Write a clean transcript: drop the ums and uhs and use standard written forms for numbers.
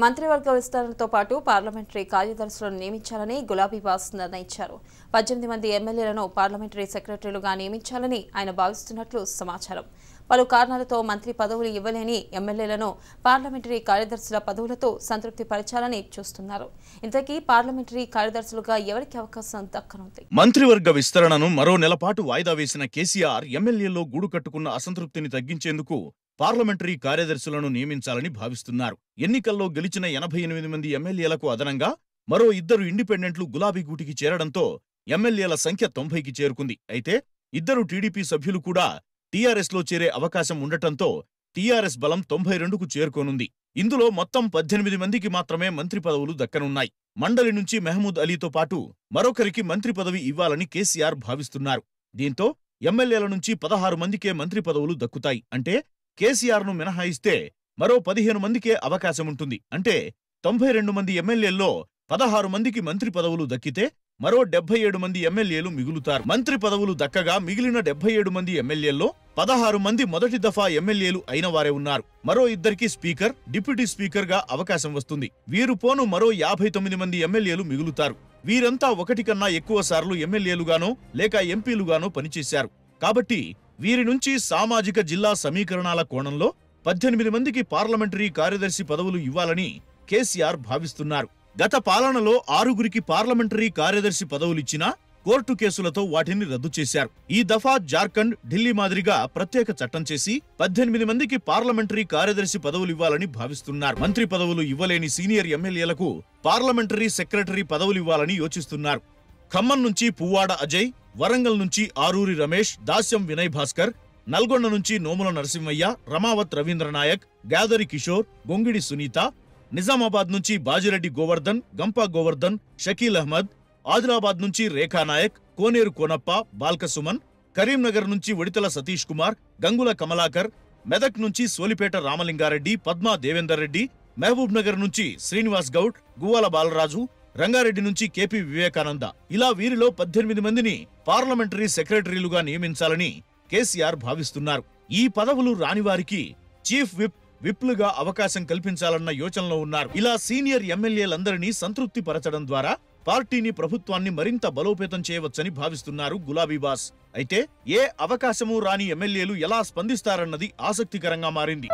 మంత్రివర్గ విస్తరణతో పాటు పార్లమెంటరీ కార్యదర్శులను నియమించాలని గులాబీ బాస్ నిర్ణయించారు. 18 మంది ఎమ్మెల్యేలను పార్లమెంటరీ సెక్రటరీలుగా నియమించాలని ఆయన భావిస్తున్నట్లు సమాచారం. పలు కారణాలతో మంత్రి పదవులు ఇవ్వలేని ఎమ్మెల్యేలను పార్లమెంటరీ కార్యదర్శుల పదవులతో సంతృప్తి పరచాలని చూస్తున్నారు. ఇంతకీ పార్లమెంటరీ కార్యదర్శులుగా ఎవరికి అవకాశం దక్కనుంది? మంత్రివర్గ విస్తరణను మరో నెలపాటు వాయిదా వేసిన కేసీఆర్ ఎమ్మెల్యేల్లో గూడు కట్టుకున్న అసంతృప్తిని తగ్గించేందుకు పార్లమెంటరీ కార్యదర్శులను నియమించాలని భావిస్తున్నారు. ఎన్నికల్లో గెలిచిన 88 మంది ఎమ్మెల్యేలకు అదనంగా మరో 2 ఇండిపెండెంట్లు గులాబీ గూటికి చేరడంతో ఎమ్మెల్యేల సంఖ్య 90కి చేరుకుంది. అయితే 2 టీడీపీ సభ్యులు కూడా టీఆర్ఎస్లో చేరే అవకాశం ఉండటంతో టీఆర్ఎస్ బలం 92కు చేరుకోనుంది. ఇందులో మొత్తం 18 మందికి మాత్రమే మంత్రి పదవులు దక్కనున్నాయి. మండలి నుంచి మహమూద్ అలీతో పాటు మరొకరికి మంత్రి పదవి ఇవ్వాలని కేసీఆర్ భావిస్తున్నారు. దీంతో ఎమ్మెల్యేల నుంచి 16 మందికే మంత్రి పదవులు దక్కుతాయి. అంటే కేసీఆర్ను మినహాయిస్తే మరో 15 మందికే అవకాశముంటుంది. అంటే 92 మంది ఎమ్మెల్యేల్లో 16 మందికి మంత్రి పదవులు దక్కితే మరో 77 మంది ఎమ్మెల్యేలు మిగులుతారు. మంత్రి పదవులు దక్కగా మిగిలిన 77 మంది ఎమ్మెల్యేల్లో 16 మంది మొదటి దఫా ఎమ్మెల్యేలు అయిన వారే ఉన్నారు. మరో 2కి స్పీకర్, డిప్యూటీ స్పీకర్ గా అవకాశం వస్తుంది. వీరు పోను మరో 59 మంది ఎమ్మెల్యేలు మిగులుతారు. వీరంతా ఒకటి కన్నా ఎక్కువ సార్లు ఎమ్మెల్యేలుగానో లేక ఎంపీలుగానో పనిచేశారు. కాబట్టి వీరి నుంచి సామాజిక జిల్లా సమీకరణాల కోణంలో 18 మందికి పార్లమెంటరీ కార్యదర్శి పదవులు ఇవ్వాలని కేసీఆర్ భావిస్తున్నారు. గత పాలనలో 6గురికి పార్లమెంటరీ కార్యదర్శి పదవులిచ్చినా కోర్టు కేసులతో వాటిని రద్దు చేశారు. ఈ దఫా జార్ఖండ్, ఢిల్లీ మాదిరిగా ప్రత్యేక చట్టం చేసి 18 మందికి పార్లమెంటరీ కార్యదర్శి పదవులివ్వాలని భావిస్తున్నారు. మంత్రి పదవులు ఇవ్వలేని సీనియర్ ఎమ్మెల్యేలకు పార్లమెంటరీ సెక్రటరీ పదవులివ్వాలని యోచిస్తున్నారు. ఖమ్మం నుంచి పువ్వాడ అజయ్, వరంగల్ నుంచి ఆరూరి రమేష్, దాస్యం వినయ్ భాస్కర్, నల్గొండ నుంచి నోముల నరసింహయ్య, రమావత్ రవీంద్రనాయక్, గాదరి కిషోర్, గొంగిడి సునీత, నిజామాబాద్ నుంచి బాజిరెడ్డి గోవర్ధన్, గంపా గోవర్ధన్, షకీల్ అహ్మద్, ఆదిలాబాద్ నుంచి రేఖానాయక్, కోనేరు కోనప్ప, బాల్కసుమన్, కరీంనగర్ నుంచి వడితల సతీష్ కుమార్, గంగుల కమలాకర్, మెదక్ నుంచి సోలిపేట రామలింగారెడ్డి, పద్మా దేవేందర్ రెడ్డి, మహబూబ్ నగర్ నుంచి శ్రీనివాస్ గౌడ్, గువ్వాల బాలరాజు, రంగారెడ్డి నుంచి కేపీ వివేకానంద, ఇలా వీరిలో 18 మందిని పార్లమెంటరీ సెక్రటరీలుగా నియమించాలని కేసీఆర్ భావిస్తున్నారు. ఈ పదవులు రానివారికి చీఫ్ విప్లుగా అవకాశం కల్పించాలన్న యోచనలో ఉన్నారు. ఇలా సీనియర్ ఎమ్మెల్యేలందరినీ సంతృప్తి పరచడం ద్వారా పార్టీని, ప్రభుత్వాన్ని మరింత బలోపేతం చేయవచ్చని భావిస్తున్నారు గులాబీ బాస్. అయితే ఏ అవకాశమూ రాని ఎమ్మెల్యేలు ఎలా స్పందిస్తారన్నది ఆసక్తికరంగా మారింది.